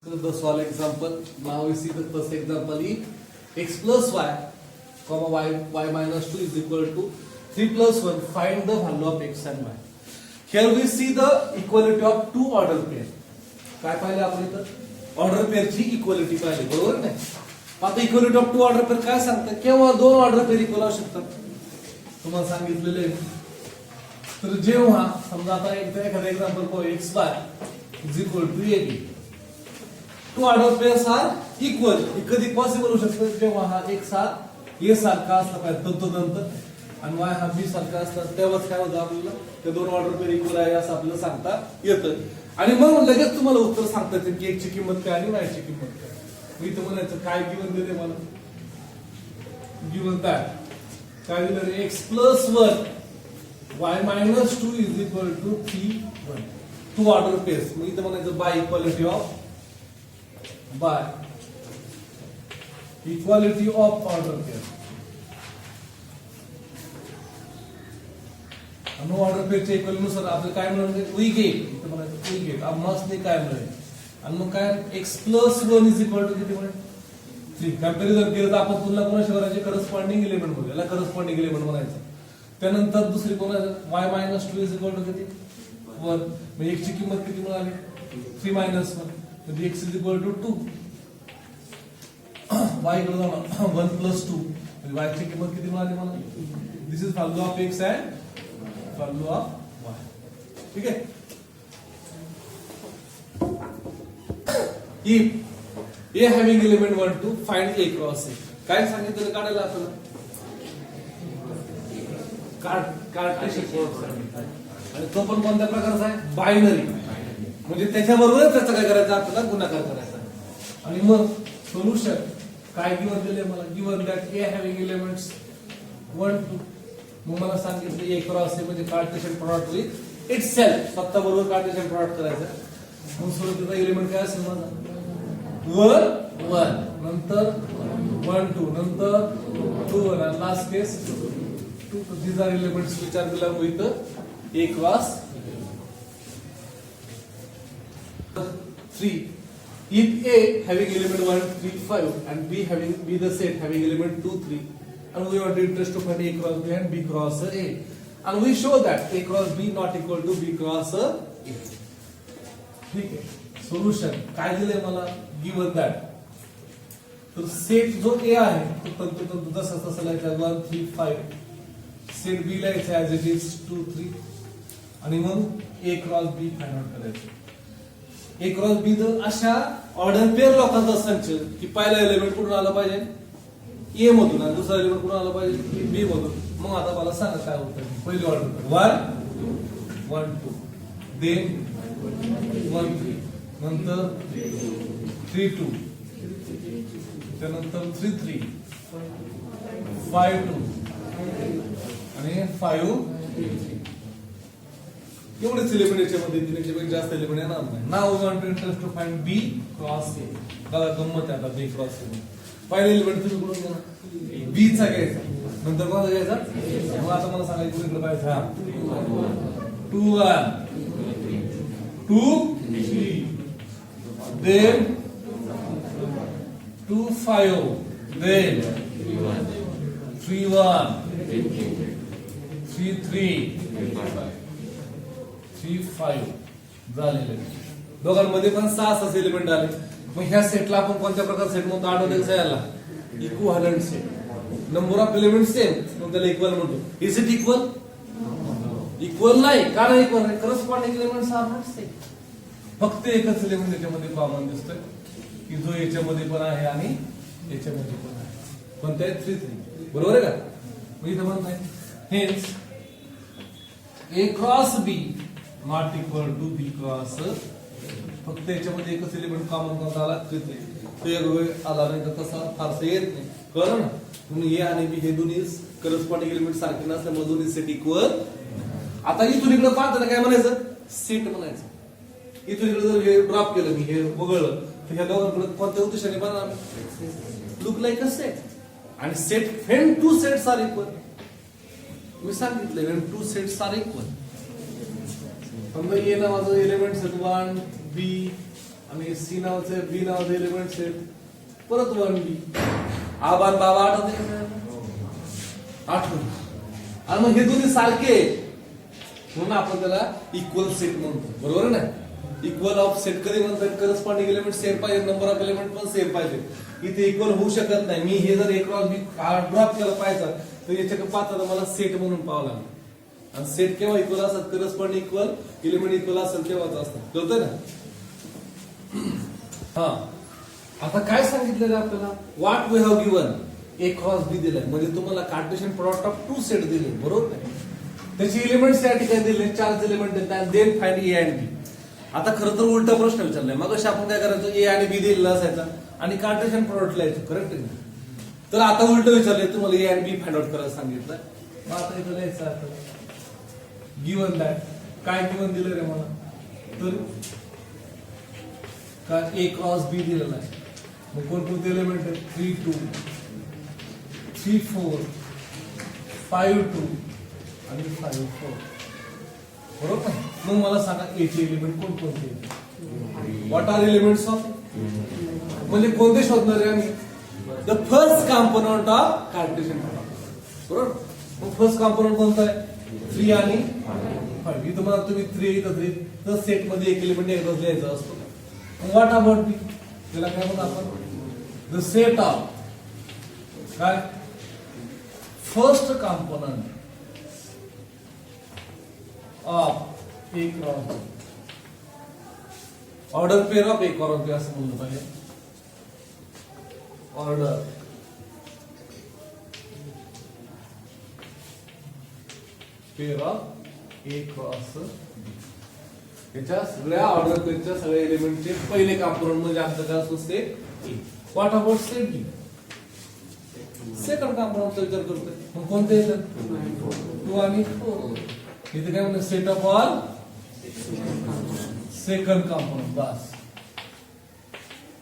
The solve example. Now we see the first example is x plus y, comma y minus 2 is equal to 3 plus 1. Find the value of x and y. Here we see the equality of two order pair. काय पाहिले आपण इथं order पेअरची equality पाहिली, बरोबर नाही? आता equality of two order pair काय सांगतात? केव्हा दोन ऑर्डर पेअर इक्वल असू शकतात तुम्हाला सांगितलेले. तर जेव्हा समजा आता एखादा एक्झाम्पल पाहू, X Y is equal to A B. Two order pairs are equal. हे कधी पॉसिबल होऊ शकतं? जेव्हा हा एक्स हा ए सारखा असला पाहिजे तंतोतंत आणि वाय हा बी सारखा असला, तेव्हाच काय होतं आपल्याला ते दोन ऑर्डर पेअर इक्वल आहे असं आपल्याला सांगता येतं. आणि मग लगेच तुम्हाला उत्तर सांगता येतं की एक्स ची किंमत काय आणि वाय ची किंमत काय. मी इथं म्हणायचं काय गिवन देते मला, गिवन काय दिलं रे? X plus 1 y minus 2 is equal to 3 1. Two order pairs. मग इथं म्हणायचं by equality of order pair. No order पेअरच्या इक्वल नुसार आपल्याला काय मिळेल? वी गेट आम्हासने काय मिळेल? आणि मग काय X plus 1 is equal to किती मिळेल? 3. कंपॅरिझन केलं तर आपण तुलना कोणाशी करायची? करस्पॉन्डिंग एलिमेंट बोलू, याला करस्पॉन्डिंग एलिमेंट म्हणायचं. त्यानंतर दुसरी कोणाचं? y minus 2 is equal to किती? 1. मग x ची किंमत किती मिळाली? 3 मायनस 1. म्हणजे x is equal to 2. y इकडे जाणार 1 प्लस 2 म्हणजे y ची किंमत किती मिळाली मला? This is value of x and value of y. ठीक आहे. If A having element 1 2 find A cross A. काय सांगितलं काढायला आपल्याला? Cartesian coordinate. आणि तो पण कोणत्या प्रकारचा आहे? बायनरी. म्हणजे त्याच्याबरोबर त्याचा काय करायचा? आपल्याला गुणाकार करायचा. आणि मग सोल्युशन काय गिवन दिले मला? Given that A having elements 1 2. मग मला सांगितलं A क्रॉस A म्हणजे कार्टेशियन प्रॉडक्ट विथ इटसेल्फ. स्वतः बरोबर कार्टेशियन प्रॉडक्ट करायचं. मग सुरुवातीचा एलिमेंट काय असेल माझा? 1 1 नंतर 1 2 नंतर 2 1 आणि last case 2. these are elements which are belong with A cross 3. If A having element 1 3 5 and B having the set having element 2 3 and we are interested to find A cross B and B cross A and we show that A cross B not equal to B cross A. ठीक आहे. Solution काय दिलंय मला? Given that. तर set जो ए आहे तो तंतोतंत जसा तसा लिहायचा 1 3 5. सेट बी लिहायचा ऍज इट इज 2 3 आणि मग ए क्रॉस बी फाइंड आउट करायचं. ए क्रॉस बी तर अशा ऑर्डर पेअर लोकांचा संच की पहिला एलिमेंट कुठून आला पाहिजे? ए मधून आणि दुसरा एलिमेंट कुठून आला पाहिजे? बी मधून. मग आता मला सांगा काय होतं? पहिली ऑर्डर पेअर 1 1 2 देन 1 3 नंतर 3 2 त्यानंतर 3 3 5 2 आणि 5 3. एवढेच एलिमेंट याच्यामध्ये तीनपेक्षा जास्त एलिमेंट येणार नाही. Now we want to interest to find B cross A. बघा गंमत आहे आता बी क्रॉस ए. पहिला एलिमेंट तुम्ही कुठून घ्या? बी चा घ्यायचा. नंतर कोणाचा घ्यायचा? मग आता मला सांगायचं कुठे पाहिजे? 2 1 2 3 then 2 5 then 3 1 3 3 3 5 झालेले. दोघांमध्ये पण 6 एलिमेंट आले. मग ह्या सेटला आपण कोणत्या प्रकारचा सेट म्हणतो? आठवतं याला equivalent set. Number of element same मग त्याला इक्वल म्हणतो. Is it equal? इक्वल नाही. का नाही equal? Corresponding elements are not same. फक्त एकच एलिमेंट याच्यामध्ये कॉमन दिसतोय की जो याच्यामध्ये पण आहे आणि याच्यामध्ये पण आहे. कोणत्या आहे? 3 3. बरोबर आहे का? मी इथं म्हणत नाही hence A cross B not equal to B cross. फक्त याच्यामध्ये एकच एलिमेंट कॉमन कोणता आला? 3 3. तो एक वेळ आला नाही तर तसा फारसा येत नाही. कळलं ना? म्हणून A आणि B हे दोन्ही करस्पॉन्डिंग एलिमेंट सारखे नसल्यामुळे दोन्ही सेट इक्वल. आता इथून इकडे पाहताना काय म्हणायचं? सेट म्हणायचं. इथून इकडे जर हे ड्रॉप केलं मी हे वगळलं तर ह्या दोघांकडे कोणत्या उद्देशाने बनणार? Look like a set. आणि set when two sets are equal. मी सांगितलं when two sets are equal. समजा ए नावाचं एलिमेंट 1 B आणि सी नावाचे बी नावाचे एलिमेंट्स आहेत, परत 1b. आबान बाबा आठवते का सगळ्यांना? आठवण. आणि मग हे दोन्ही सारखे म्हणून आपण त्याला इक्वल सेट म्हणतो, बरोबर आहे ना? इक्वल ऑफ सेट कधी म्हणतात? करस्पॉन्डिंग एलिमेंट सेम पाहिजे, नंबर ऑफ एलिमेंट पण सेम पाहिजे. इथे इक्वल होऊ शकत नाही. मी हे जर A क्रॉस B ड्रॉप केलं पाहिजे तर याच्याकडे पाहता मला सेट म्हणून पाहावं लागेल. आणि सेट केव्हा इक्वल असतात? करस्पॉन्डिंग इक्वल एलिमेंट इक्वल असेल तेव्हाच असतात. कळतंय ना? हा, आता काय सांगितलेलं आपल्याला? What we have given A cross B दिलाय, म्हणजे तुम्हाला Cartesian product of two set दिले, बरोबर आहे? त्याची एलिमेंट्स या ठिकाणी दिले, 4 एलिमेंट देतात, then find A and B. आता खरं तर उलटा प्रश्न विचारलाय. मग आपण काय करायचो? A आणि B दिलेला असायचा आणि कार्टेशियन प्रॉडक्ट लिहायचं, करेक्ट आहे? तर आता उलट विचारलंय, तुम्हाला A आणि B फाइंड आउट करायला सांगितलं. मग आता इथं लिहायचं आता गिवन दॅट. काय गिवन दिलं रे मला? तर का A क्रॉस B दिलेला आहे. मग कोणकोणते एलिमेंट आहेत? 3 2 3 4 5 2 आणि 5 4, बरोबर? मग मला सांगा A चे एलिमेंट कोणकोणते? What are elements of? म्हणजे कोणते शोधणार आहे आम्ही? The first component of Cartesian product, बरोबर? मग फर्स्ट कॉम्पोनंट कोणता आहे? 3 आणि 5. इथं मला तुम्ही 3 इथं 3 तर सेट मध्ये एक एलिमेंट एकदाच लिहायचा असतो. व्हॉट अबाउट बी? त्याला काय म्हणतो आपण? द सेट ऑफ काय? First component of A cross B. Order pair of A cross B असं म्हणलं पाहिजे. Order pair of A cross B. याच्या सगळ्या ऑर्डर पेअरच्या सगळ्या एलिमेंटचे पहिले कॉम्पोनंट म्हणजे आमचं काय असतो? Set A. What about set B? Second कॉम्पोनंटचा विचार करतोय. मग कोणते येतात? 2 आणि 4. इथे काय म्हणतात? Set of all second component. बस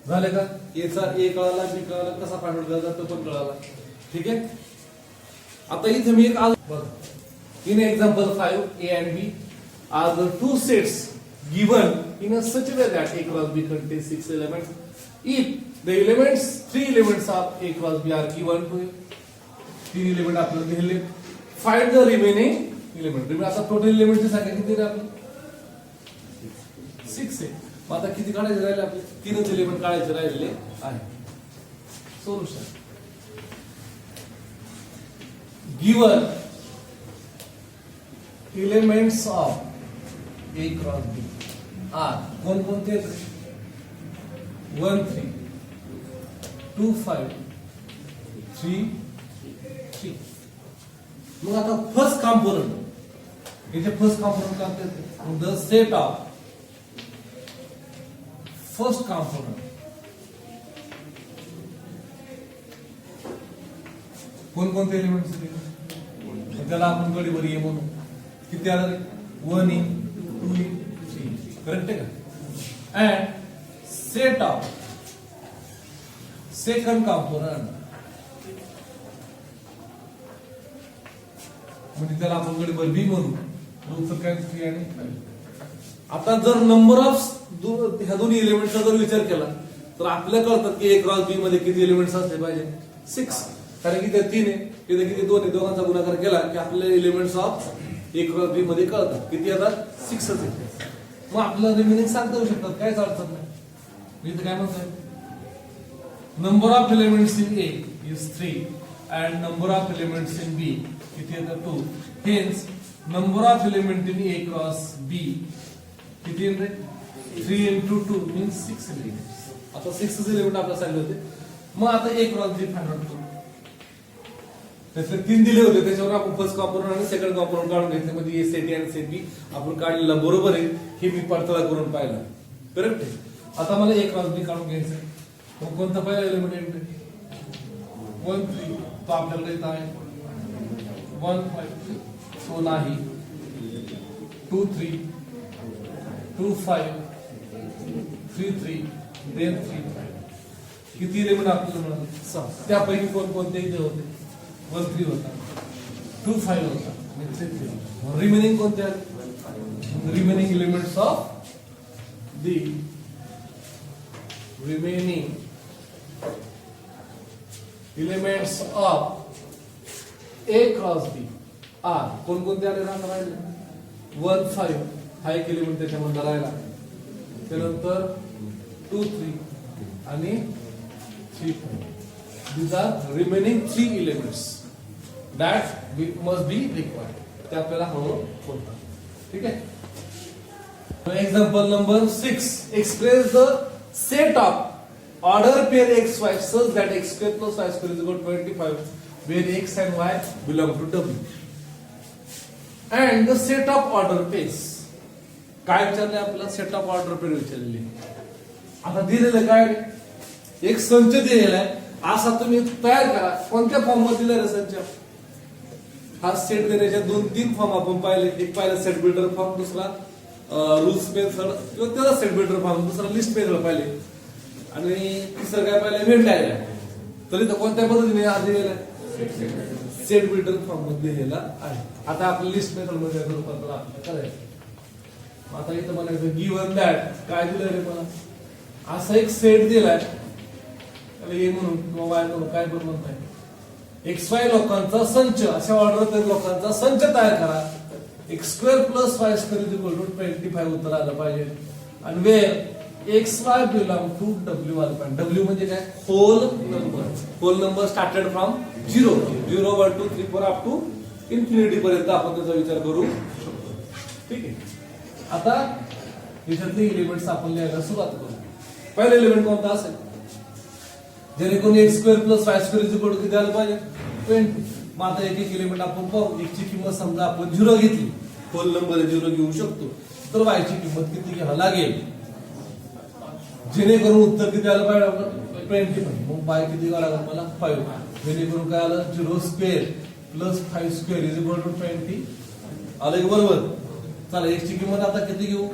झाले का? याचा A कळाला, B कळाला, कसा फाइंड आउट करायचा तो पण कळाला. ठीक आहे. आता इथे मी एक बघ, in example 5 A and B are the two sets given in a such a way that A cross B contains 6 elements. If the elements, 3 elements of A cross B are given to you, 3 element आपल्याला दिले, find the remaining element. आता total एलिमेंटची संख्या किती आहे आपली? 6 आहे. मग आता किती काढायचे राहिले आपले? 3 एलिमेंट काढायचे राहिले आहे. Solution given elements of A cross B are कोणकोणते? 1 3 2 5 3 3. मग आता फर्स्ट कॉम्पोनंट, इथे फर्स्ट कॉम्पोनंट काय असते? The set of first component. कोणकोणते एलिमेंट्स आहेत? त्याला आपण गडीबरी ये म्हणू. किती आलं? 1 in 2 in 3. करेक्ट आहे का? And set of second component म्हणजे त्याला आपण गडीबरी बी म्हणू. उत्तर काय? 3 आणि 5. आता जर नंबर ऑफ ह्या दोन्ही एलिमेंटचा जर विचार केला तर आपल्याला कळतात की A क्रॉस B मध्ये किती एलिमेंट्स असले पाहिजे? 6. कारण की ते 3 आहे, इथे किती 2 आहे. दोघांचा गुणाकार केला की आपल्याला elements of A cross B मध्ये कळतात. किती येतात? 6 येतात. मग आपल्याला रिमेनिंग सांगता येऊ शकतात, काहीच अडचण नाही. मी इथे काय म्हणतोय? Number of elements in A is 3 and number of elements in B किती येतात? 2. Hence number of element in A cross B किती येते? 3 into 2 means 6 elements. आता 6 एलिमेंट आपल्याला सांगितले होते. मग आता A cross B find out करू. त्याचे 3 दिले होते, त्याच्यावर आपण फर्स्ट कॉम्पोनंट आणि सेकंड कॉम्पोनंट काढून घेतले. म्हणजे A सेट A आणि सेट B आपण काढलेला बरोबर आहे हे मी पडताळा करून पाहिलं. करेक्ट आहे. आता मला A क्रॉस B काढून घ्यायचं आहे. मग कोणता पहिला एलिमेंट येईल? 1 3. तो आपल्याकडे येत आहे 1 5. तो नाही. 2 3 2 5 3 3 then 3 5. किती एलिमेंट आपल्याला मिळाले? 6. त्यापैकी कोणकोणते इथे होते? 1 3 होता, 2 5 होता, 3 3. रिमेनिंग कोणते आहेत? Remaining elements of the remaining elements of A cross B are कोणकोणते आले राहिले 1 5 हा एक एलिमेंट त्याच्यामध्ये राहिला त्यानंतर 2 3 आणि 3 4 these are remaining 3 elements that must be required ते आपल्याला हवं होतं ठीक आहे example number 6 express the set of order pair x y such that x square plus y square is equal to 25 where x and y belong to W and the set of order pairs काय विचारले आपल्याला set of order pair विचारलेली आता दिलेलं काय एक संच दिलेला आहे असा तुम्ही तयार करा कोणत्या फॉर्म मध्ये दिलेला संच हा सेट देण्याच्या 2-3 फॉर्म आपण पाहिले एक पाहिला सेट बिल्डर फॉर्म दुसरा रूल्स मेथड किंवा त्याला सेट बिल्डर फॉर्म दुसरा लिस्ट मेथड पाहिले आणि तिसरं काय पाहिलं इव्हेंट डायग्राम तरी तर कोणत्या पद्धतीने हा दिलेला आहे सेट बिल्डर फॉर्म मध्ये दिलेला आहे आता आपण लिस्ट मेथड मध्ये रूपांतर आपल्याला करायचं आता इथं म्हणायचं गिव्हन दॅट काय दिलं रे मला असा एक सेट दिलाय त्याला ए म्हणून किंवा वाय म्हणून काय पण म्हणताय एक्स वाय लोकांचा संच अशा ऑर्डर लोकांचा संच तयार करा X square plus Y square is equal to 25 उत्तर आलं पाहिजे आणि where X Y belong to W आलं पाहिजे डब्ल्यू म्हणजे काय whole number started from 0 0 1 2 3 4 up to infinity पर्यंत आपण त्याचा विचार करू शकतो ठीक आहे आता याच्यातले एलिमेंट्स आपण लिहायला सुरुवात करू पहिलं एलिमेंट कोणता असेल जेणेकरून X square plus Y square is equal to किती आलं पाहिजे 20 मग आता एक एक एलिमेंट आपण पाहू एक्स ची किंमत समजा आपण 0 घेतली होल नंबर 0 घेऊ शकतो तर वाय ची किंमत किती घ्यावी लागेल जेणेकरून उत्तर किती आलं पाहिजे आपलं 25 मग वाय किती घ्यावं लागेल मला 5 जेणेकरून काय आलं 0 square plus 5 square is equal to 20 आलं की बरोबर चला x ची किंमत आता किती घेऊ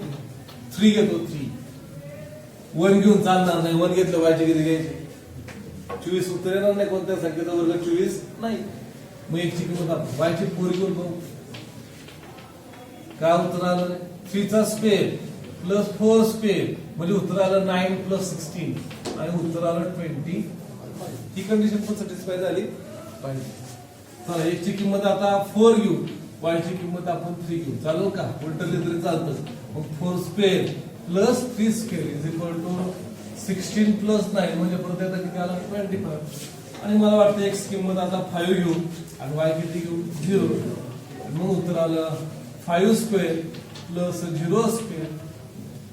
3 घेतो 3 1 घेऊन चालणार नाही 1 घेतलं y ची किती घ्यायची 24 उत्तर येणार नाही कोणत्या संख्येचा वर्ग 24 नाही मग x ची किंमत आपण y ची 4 घेऊन बघू काय उत्तर आलं 3 चा स्क्वेअर प्लस 4 स्क्वेअर म्हणजे उत्तर आलं 9 प्लस 16 आणि उत्तर आलं 20 ही कंडिशन पण सॅटिस्फाय झाली पाहिजे चला x ची किंमत आता 4 घेऊ y ची किंमत आपण 3 घेऊ चालेल का उलटले तरी चालतं मग 4 square plus 3 square is equal to 16 plus 9 म्हणजे परत एकदा किती आला 25 आणि मला वाटतं x किंमत आता 5 घेऊ आणि y किती घेऊ 0 मग उत्तर आलं 5 square plus 0 square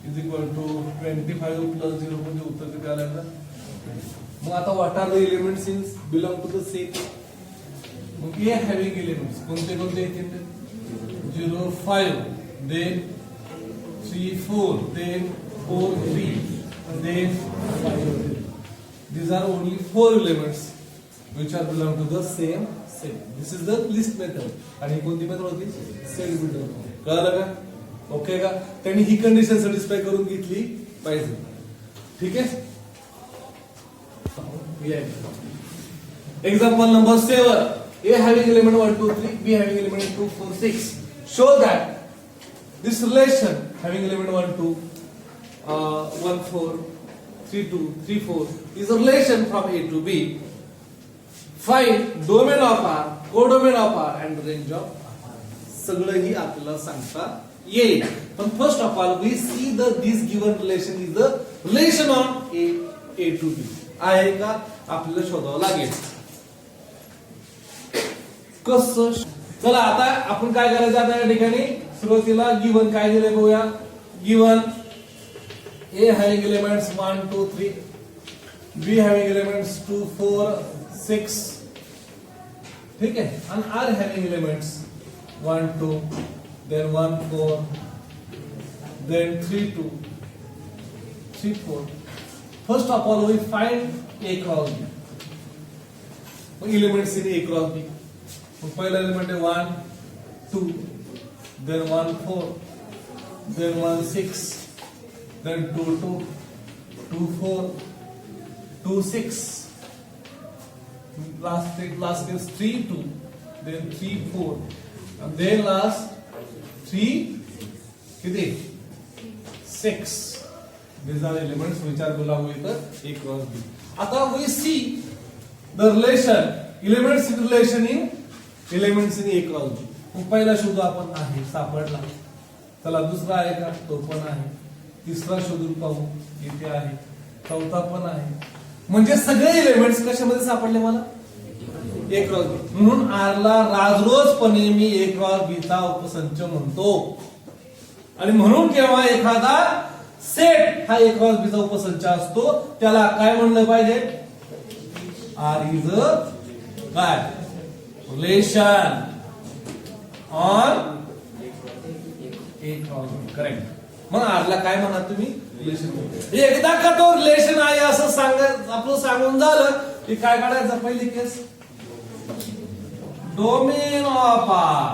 is equal to 25 plus 0 म्हणजे उत्तर किती आलं मग आता what are the elements in belong to the set मग ए हॅविंग एलिमेंट्स कोणते कोणते येतील 0 5 then 3 4 then 4 3 then 5 these are only 4 elements which are belong to the same set this is the list method आणि कोणती method होती set builder कळलं का okay का त्यांनी ही कंडिशन सॅटिस्फाय करून घेतली पाहिजे ठीक आहे example number 7 A having element 1, 2, 3, B having element 2, 4, 6. Show that this relation having element 1, 2, 1, 4, 3, 2, 3, 4 is a relation from A to B. Find domain of R, codomain of R and range of R. सगळं ही आपल्याला सांगता येईल. पण first of all we see that this given relation is the relation on A to B. आहे का आपल्याला शोधावं लागेल. कसं चला आता आपण काय करायचं आता या ठिकाणी सुरुवातीला गिवन काय दिले बघूया गिवन ए हॅविंग एलिमेंट्स 1 2 3 बी हॅविंग एलिमेंट्स 2 4 6 ठीक आहे आणि R having elements 1 2 then 1 4 then 3 2 3 4 first of all we find A cross B elements in A cross B पहिला एलिमेंट आहे 1 2 then 1 4 then 1 6 then 2 2 2 4 2 6 last is 3 2 then 3 4 and then last 3 किती 6 These are elements which are belong with A cross B. आता we see the relation elements in relation in elements in A cross B. मग पहिला शोधू आपण आहे सापडला. चला दुसरा आहे का तो पण आहे. तिसरा शोधून पाहू इथे आहे. चौथा पण आहे. म्हणजे सगळे एलिमेंट्स कशामध्ये सापडले मला A क्रॉस B. म्हणून R ला राजरोजपणे मी A क्रॉस B चा उपसंच म्हणतो. आणि म्हणून केव्हा एखादा सेट हा A क्रॉस B चा उपसंच असतो त्याला काय म्हणलं पाहिजे R इज अ काय relation on A cross B. Correct. मग R ला काय म्हणा तुम्ही रिलेशन. एकदा का तो रिलेशन आहे असं आपलं सांगून झालं की काय काढायचं पहिली केस डोमेन ऑफ R.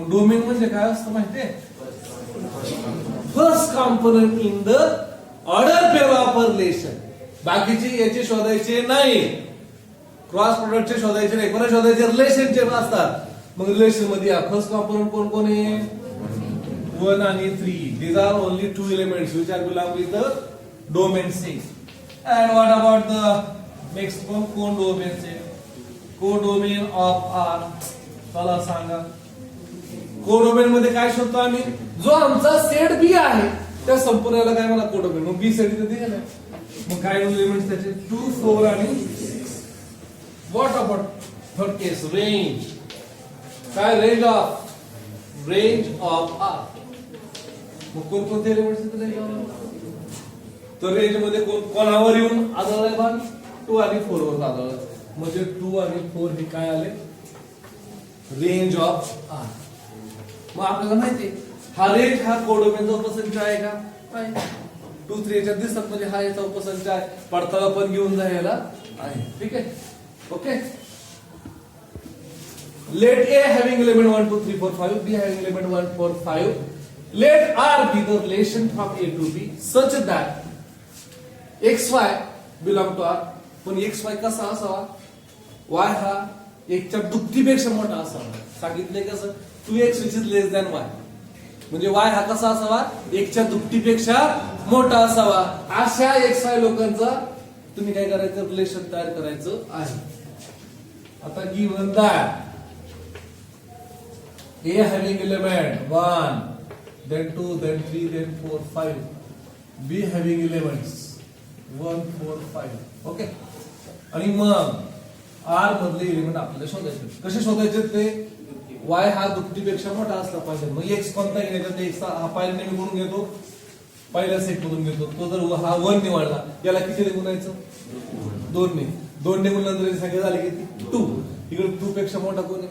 डोमेन म्हणजे काय असतं माहितीये first component in the order pair of relation. बाकीचे याचे शोधायचे नाही क्रॉस प्रोडक्टचे शोधायचे नाही कोणा शोधायचे रिलेशनचे असतात. मग रिलेशन मध्ये फर्स्ट कॉम्पोनंट कोण कोण आहे 1 आणि 3. These are only two elements which are belong with the domain 6. And what about the next one codomain say codomain of R. चला सांगा कोडोमेन मध्ये काय शोधतो आम्ही जो आमचा सेट बी आहे त्या संपूर्णला काय मला कोडोमेन. मग बी सेट इथे दिलेला आहे. मग काय एलिमेंट्स त्याचे 2 4 आणि 6. What about third case range. काय रेंज ऑफ आर. मग कोणकोणते एलिमेंट्स इथे तर रेंज मध्ये कोणावर येऊन आदळलाय भाग 2 आणि 4 वर आदळलाय. म्हणजे 2 आणि 4 हे काय आले रेंज ऑफ आर. मग आपल्याला माहिती हा रेंज हा कोडोमेनचा उपसंच आहे का 2 3 याच्यात दिसतात म्हणजे हा याचा उपसंच आहे. पडताळा पण घेऊन जायला आहे. ठीक आहे okay. Let A having element 1 2 3 4 5 B having element 1 4 5. Let R be the relation from A to B such that XY belong to R. पण XY कसा असावा Y हा 1 च्या दुप्पटीपेक्षा मोठा असावा. सांगितले कसं 2x which is less than y. म्हणजे y हा कसा असावा 1 च्या दुप्पटीपेक्षा मोठा असावा. अशा XY लोकांचा तुम्ही काय करायचं रिलेशन तयार करायचं आहे. आता given that A having element 1 then 2 then 3 then 4 5. B having elements 1 4 5. Okay. आणि मग R मधले एलिमेंट आपल्याला शोधायचे. कसे शोधायचे ते y हा दुप्पटीपेक्षा मोठा असला पाहिजे. मग x कोणता घेण्याचा x हा पहिल्या मी म्हणून घेतो पहिल्या सेट मधून घेतो. तो जर हा 1 निवडला याला किती गुणायचं 2 ने. 2 ने गुणल्यानंतर संख्या झाली किती 2. इकडे 2 पेक्षा मोठा कोण आहे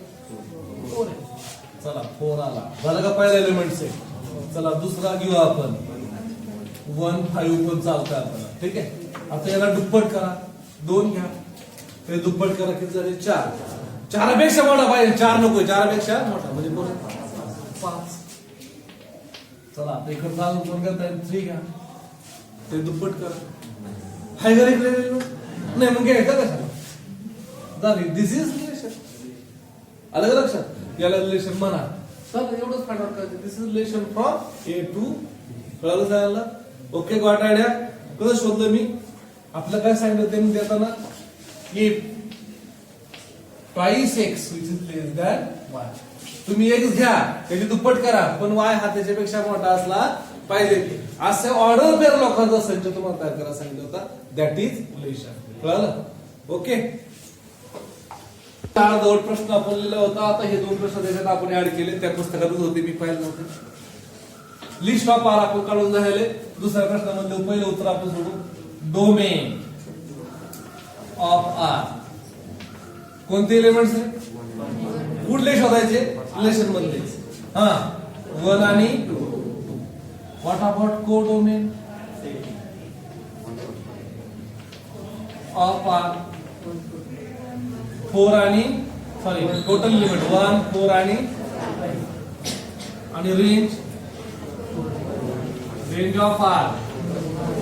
4 आहे. चला 4 आला झाला का पहिला एलिमेंट सेट. चला दुसरा घेऊ आपण 1 5 पण चालतं आपल्याला. ठीक आहे. आता याला दुप्पट करा 2 घ्या ते दुप्पट करा किती झाले 4. 4 पेक्षा मोठा पाहिजे 4 नको 4 पेक्षा मोठा म्हणजे कोण 5. चला आता इकडे चालू कोण करता 3 घ्या ते दुप्पट करा हाय घरी नाही मग घ्यायचं कशाला झाली. This is relation. अलग लक्षात याला रिलेशन म्हणा. चल एवढंच फायदा करायचं. This is relation from A to कळलं जायला. Okay got idea. कसं शोधलं मी आपलं काय सांगितलं ते मी देताना की twice x which is less than y. तुम्ही x घ्या त्याची दुप्पट करा पण y हा त्याच्यापेक्षा मोठा असला पाहिजे. असे ऑर्डर पेअर लोकांचा संच तुम्हाला तयार करायला सांगितलं होता. That is relation. कळलं ओके. 4 दोन प्रश्न आपण लिहिला होता. आता हे 2 प्रश्न त्याच्यात आपण ऍड केले त्या पुस्तकातच होते मी पाहिलं नव्हते. लिस्ट ऑफ आर आपण काढून झाले. दुसऱ्या प्रश्नामध्ये पहिलं उत्तर आपण सोडू डोमेन ऑफ आर. कोणते एलिमेंट्स आहेत कुठले शोधायचे रिलेशन मधले 1 आणि 2. What about codomain of R 4 आणि सॉरी टोटल एलिमेंट 1 4 आणि रेंज ऑफ आर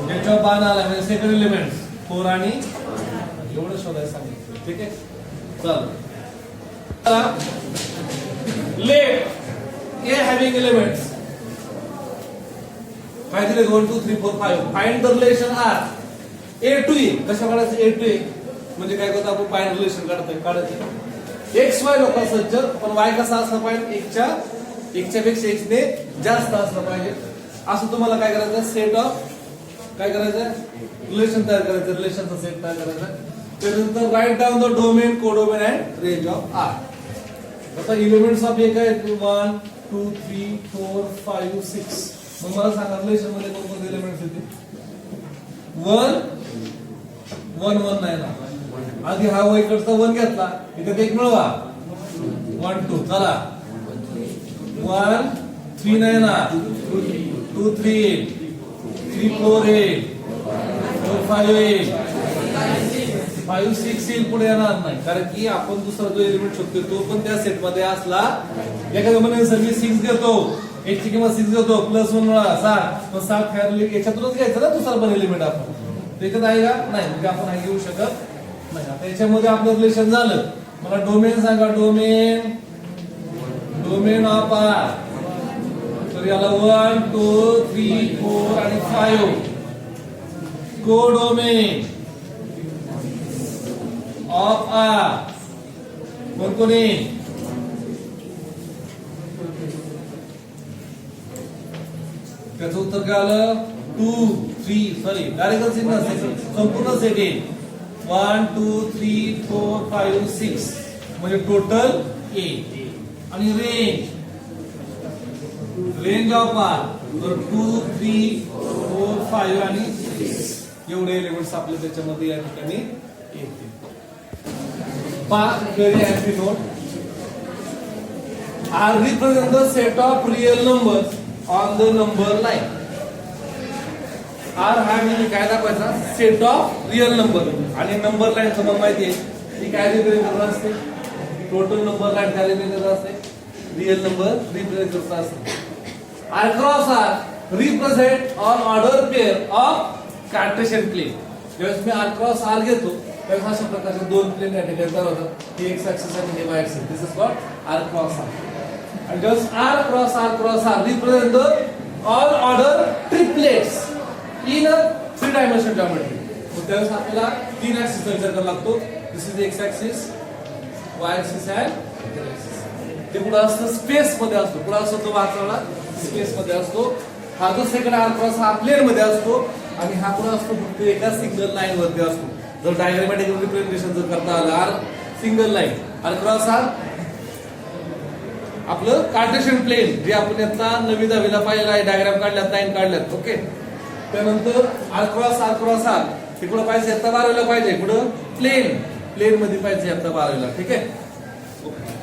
ज्याच्या बाण आला म्हणजे सेकंड एलिमेंट 4 आणि एवढं शोधायला सांगितलं. ठीक आहे. चला let A having elements काय दिले 1 2 3 4 5 find the relation R A to A कशा काढायचं ए टू ए म्हणजे काय करतो आपण फाइंड रिलेशन काढायचं एक्स वाय लोक सज्जर पण वाय कसा असला पाहिजे एकच्या पेक्षा एक्स ने जास्त असला पाहिजे असं तुम्हाला काय करायचं सेट ऑफ काय करायचं रिलेशन तयार करायचं रिलेशनचा सेट तयार करायचा त्यानंतर write down the domain codomain and range of R आता एलिमेंट्स ऑफ एक आहे 1 2 3 4 5 6 मग मला सांगा रिलेशन मध्ये कोणते एलिमेंट्स येतील 1 1 1 नाही ना आधी हा इकडचा 1 घेतला इथे एक मिळवा 1 2 चला 1 3 नाही ना 2 3 3 4 8 4 5 8 5 6 येईल पुढे येणार नाही कारण की आपण दुसरा जो एलिमेंट शोधतो तो पण त्या सेट मध्ये असला एखाद्या म्हणे सर मी 6 घेतो एक ची किंमत 6 घेतो प्लस 1 मिळाला 7 मग 7 फॅरली याच्यातूनच घ्यायचं ना दुसरा पण एलिमेंट आपण त्याच्यात आहे का नाही म्हणजे आपण हे घेऊ शकत नाही आता याच्यामध्ये आपलं रिलेशन झालं मला डोमेन सांगा डोमेन ऑफ आर तर याला 1 2 3 4 आणि 5 कोडोमेन ऑफ आर कोणी त्याचं उत्तर काय आलं 2 3 सॉरी डायरेक्ट संपूर्ण सेट येईल 1 2 3 4 5 6 म्हणजे टोटल 8 आणि रेंज ऑफ आर तर 2 3 4 5 आणि 6 एवढे एलिमेंट्स आपले त्याच्यामध्ये या ठिकाणी येतील very happy note R represent the set of real numbers on the number line R हा म्हणजे काय दाखवायचा सेट ऑफ रिअल नंबर आणि नंबर लाईन तुम्हाला माहिती आहे ती काय रिप्रेझेंट करत असते टोटल नंबर लाईन काय रिप्रेझेंट करत असते रिअल नंबर रिप्रेझेंट करत असते R cross R represent on order pair of Cartesian plane जेव्हा मी R क्रॉस R घेतो तर अशा प्रकारचे दोन प्लेन या ठिकाणी तयार होतात हे एक्स ऍक्सिस आणि हे Y axis this is called R cross R and just R cross R represent the all order triplets in a 3-dimensional geometry. So त्यावेळेस आपल्याला तीन ऍक्सिस विचार करावा लागतो this is X axis Y axis and Z axis ते पुढे असतं space मध्ये असतो पुढे असतो तो वाचवला स्पेस मध्ये असतो हा जो सेकंड R क्रॉस हा प्लेन मध्ये असतो आणि हा पुढे असतो फक्त एका सिंगल लाईन वरती असतो जर डायग्रामॅटिक रिप्रेझेंटेशन जर करता आलं R single line R cross R आपलं कार्टेशियन प्लेन जे आपण आता 9वी 10वी ला पाहिलं आहे डायग्राम काढल्यात लाईन काढल्यात ओके त्यानंतर R क्रॉस R तिकडे पाहिजे आता 12वी ला पाहिजे पुढे प्लेन मध्ये पाहिजे आता 12वी ला ठीक आहे ओके